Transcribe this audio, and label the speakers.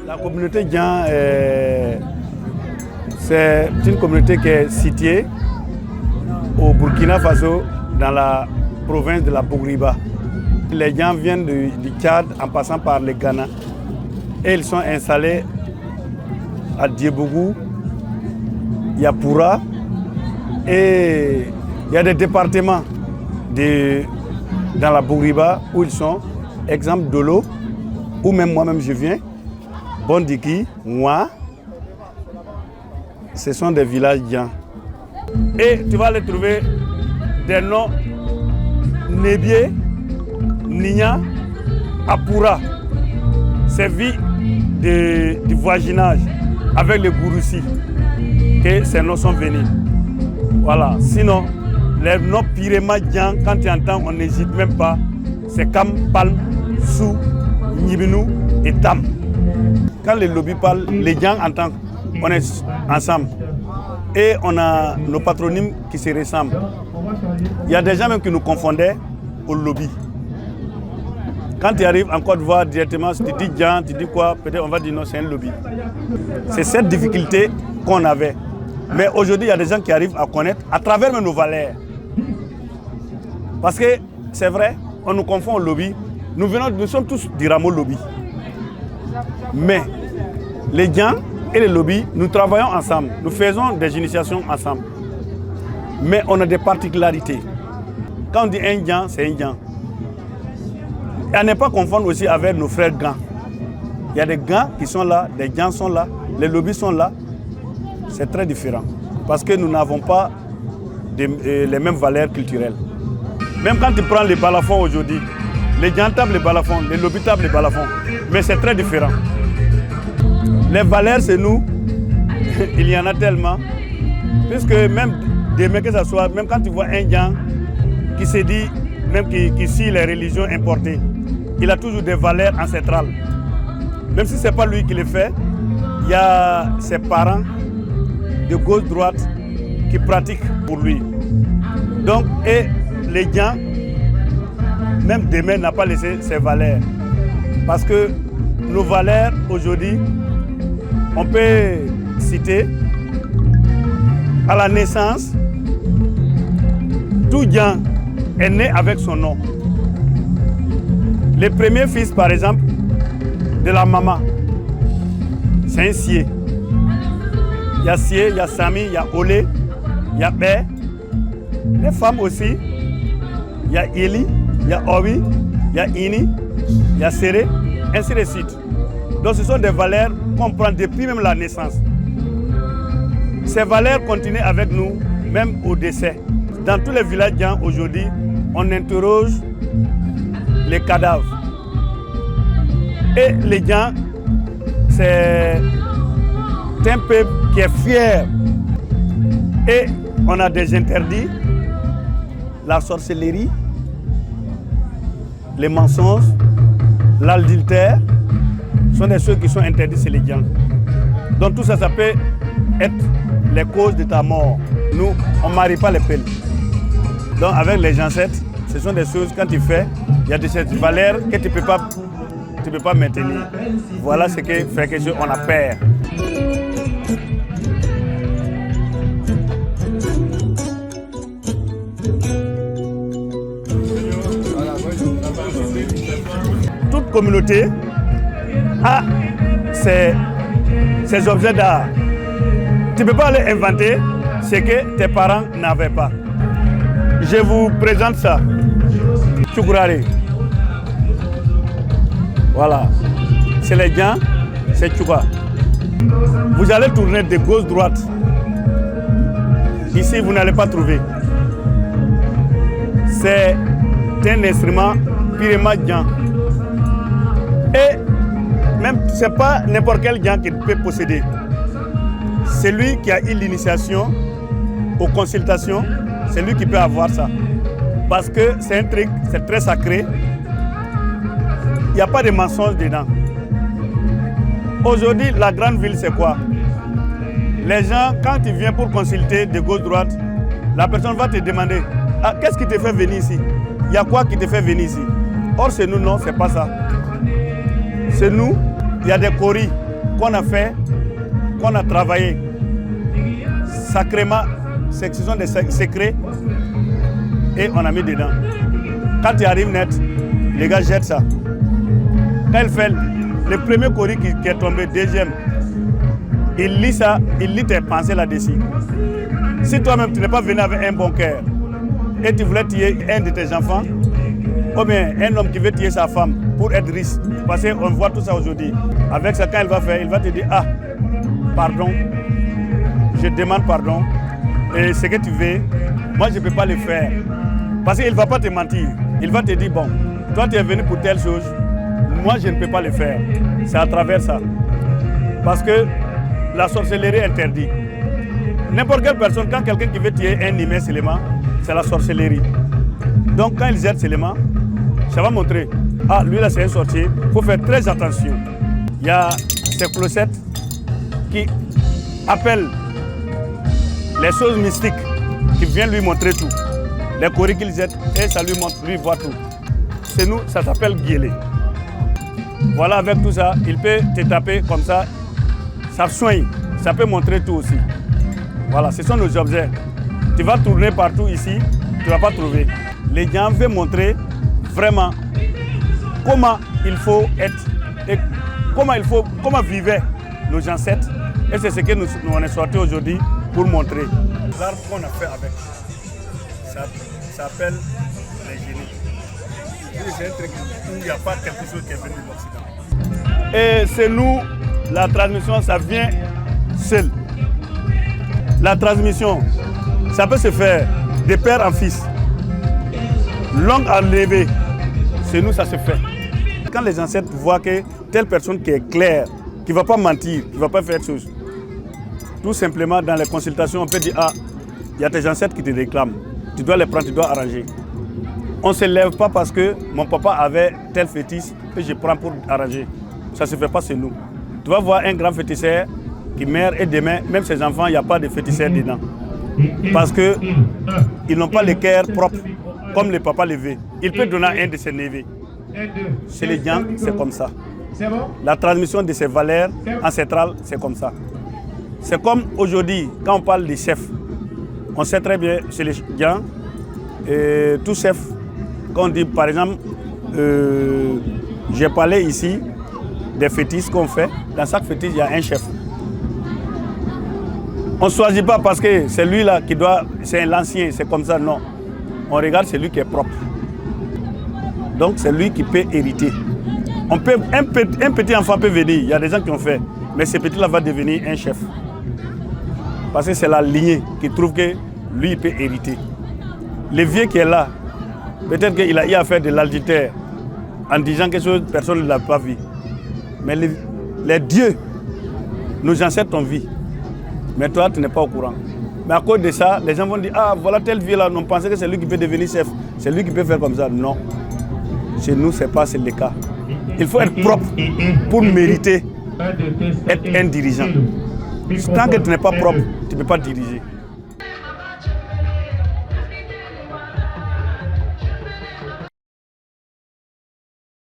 Speaker 1: La communauté Dian, c'est une communauté qui est située au Burkina Faso, dans la province de la Bourguiba. Les Dian viennent du Tchad en passant par le Ghana et ils sont installés à Diebougou, Yapoura et il y a des départements dans la Bourguiba où ils sont, exemple Dolo, où même moi-même je viens. Bondiki, Mwa, ce sont des villages Dian. Et tu vas les trouver des noms Nébié, Nigna, Apoura. C'est vie du voisinage avec les Gouroussi que ces noms sont venus. Voilà. Sinon, les noms Pirema Dian, quand tu entends, on n'hésite même pas. C'est Kam, Palm, Sou, Nibinou et Tam. Quand les lobbies parlent, les gens entendent, on est ensemble. Et on a nos patronymes qui se ressemblent. Il y a des gens même qui nous confondaient au lobby. Quand tu arrives en Côte d'Ivoire directement, si tu dis Dian, tu dis quoi, peut-être on va dire non, c'est un lobby. C'est cette difficulté qu'on avait. Mais aujourd'hui, il y a des gens qui arrivent à connaître à travers nos valeurs. Parce que c'est vrai, on nous confond au lobby. Nous sommes tous du rameau lobby. Mais les Dian et les lobbies, nous travaillons ensemble, nous faisons des initiations ensemble. Mais on a des particularités. Quand on dit un Dian, c'est un Dian. Et à ne pas confondre aussi avec nos frères Gans. Il y a des Gans qui sont là, des Dian sont là, les lobbies sont là. C'est très différent. Parce que nous n'avons pas les mêmes valeurs culturelles. Même quand tu prends les balafons aujourd'hui, les Dian tapent les balafons, les lobbies tapent les balafons. Mais c'est très différent. Les valeurs, c'est nous. Il y en a tellement. Puisque même demain que ce soit, même quand tu vois un Dian qui se dit, même qui suit les religions importées, il a toujours des valeurs ancestrales. Même si ce n'est pas lui qui les fait, il y a ses parents de gauche-droite qui pratiquent pour lui. Donc, et les Dian, même demain, n'a pas laissé ses valeurs. Parce que nos valeurs aujourd'hui, on peut citer à la naissance, tout Dian est né avec son nom. Le premier fils, par exemple, de la maman, c'est un Sié. Il y a Sié, il y a Sami, il y a Olé, il y a Bé. Les femmes aussi, il y a Ili, il y a Owi, il y a Ini, il y a Séré, ainsi de suite. Donc ce sont des valeurs qu'on prend depuis même la naissance. Ces valeurs continuent avec nous, même au décès. Dans tous les villages Dian aujourd'hui, on interroge les cadavres. Et les Dian, c'est un peuple qui est fier. Et on a des interdits, la sorcellerie, les mensonges, l'adultère, sont des choses qui sont interdites chez les Dian. Donc tout ça, ça peut être les causes de ta mort. Nous, on ne marie pas les pelles. Donc avec les ancêtres, ce sont des choses, quand tu fais, il y a des valeurs que tu ne peux pas maintenir. Voilà ce qui fait que on a peur. Toute communauté a ses objets d'art. Tu ne peux pas aller inventer ce que tes parents n'avaient pas. Je vous présente ça. Tchougourare. Voilà. C'est les Dian, c'est Tchouga. Vous allez tourner de gauche-droite. Ici, vous n'allez pas trouver. C'est un instrument Pirema Dian. Et même, ce n'est pas n'importe quel Dian qui peut posséder. C'est lui qui a eu l'initiation aux consultations, c'est lui qui peut avoir ça. Parce que c'est un truc, c'est très sacré. Il n'y a pas de mensonge dedans. Aujourd'hui, la grande ville, c'est quoi? Les gens, quand tu viens pour consulter de gauche-droite, la personne va te demander ah, qu'est-ce qui te fait venir ici? Il y a quoi qui te fait venir ici? Or, c'est nous, non, c'est pas ça. C'est nous, il y a des coris qu'on a fait, qu'on a travaillé sacrément, ce sont des secrets, et on a mis dedans. Quand tu arrives net, les gars jettent ça. Quand il fait le premier coris qui est tombé, deuxième, il lit ça, il lit tes pensées là-dessus. Si toi-même tu n'es pas venu avec un bon cœur et tu voulais tuer un de tes enfants, ou bien un homme qui veut tuer sa femme pour être riche, parce qu'on voit tout ça aujourd'hui. Avec ça, quand il va faire, il va te dire ah, pardon, je demande pardon, et ce que tu veux, moi je ne peux pas le faire. Parce qu'il ne va pas te mentir. Il va te dire bon, toi tu es venu pour telle chose, moi je ne peux pas le faire. C'est à travers ça. Parce que la sorcellerie est interdite. N'importe quelle personne, quand quelqu'un qui veut tuer un humain seulement, c'est la sorcellerie. Donc quand il jette seulement, ça va montrer, ah lui là c'est un sorcier, il faut faire très attention. Il y a ces clochettes qui appellent les choses mystiques, qui viennent lui montrer tout. Les coris qu'il jette, et ça lui montre, lui voit tout. C'est nous, ça s'appelle guélé. Voilà, avec tout ça, il peut te taper comme ça, ça soigne, ça peut montrer tout aussi. Voilà, ce sont nos objets. Tu vas tourner partout ici, tu ne vas pas trouver. Les gens veulent montrer vraiment comment il faut être et comment vivaient nos ancêtres. Et c'est ce que nous on est sortis aujourd'hui pour montrer. L'arbre qu'on a fait avec, ça s'appelle les génies. C'est un truc où il n'y a pas quelque chose qui est venu de l'Occident. Et c'est nous, la transmission, ça vient seul. La transmission, ça peut se faire de père en fils. Longue enlevée, c'est nous, ça se fait. Quand les ancêtres voient que telle personne qui est claire, qui ne va pas mentir, qui ne va pas faire chose, tout simplement dans les consultations, on peut dire, ah, il y a tes ancêtres qui te réclament. Tu dois les prendre, tu dois arranger. On ne se lève pas parce que mon papa avait tel fétiche que je prends pour arranger. Ça ne se fait pas chez nous. Tu vas voir un grand féticheur qui meurt et demain, même ses enfants, il n'y a pas de féticheur dedans. Parce qu'ils n'ont pas le cœur propre, comme le papa le veut. Il peut donner à un de ses neveux. Chez les gens, c'est comme ça. La transmission de ces valeurs ancestrales, c'est comme ça. C'est comme aujourd'hui, quand on parle des chefs, on sait très bien chez les gens, tout chef, quand on dit par exemple, j'ai parlé ici des fétiches qu'on fait, dans chaque fétiche, il y a un chef. On ne choisit pas parce que c'est lui là qui doit, c'est l'ancien, c'est comme ça, non. On regarde celui qui est propre. Donc c'est lui qui peut hériter. Un petit enfant peut venir, il y a des gens qui ont fait, mais ce petit là va devenir un chef. Parce que c'est la lignée qui trouve que lui il peut hériter. Le vieux qui est là, peut-être qu'il a eu à faire de l'adultère en disant quelque chose que personne ne l'a pas vu. Mais les dieux, nos ancêtres ont vu. Mais toi, tu n'es pas au courant. Mais à cause de ça, les gens vont dire, ah, voilà tel vieux là, on pensait que c'est lui qui peut devenir chef. C'est lui qui peut faire comme ça. Non. Chez nous, ce n'est pas le cas. Il faut être propre pour mériter être un dirigeant. Tant que tu n'es pas propre, tu ne peux pas diriger.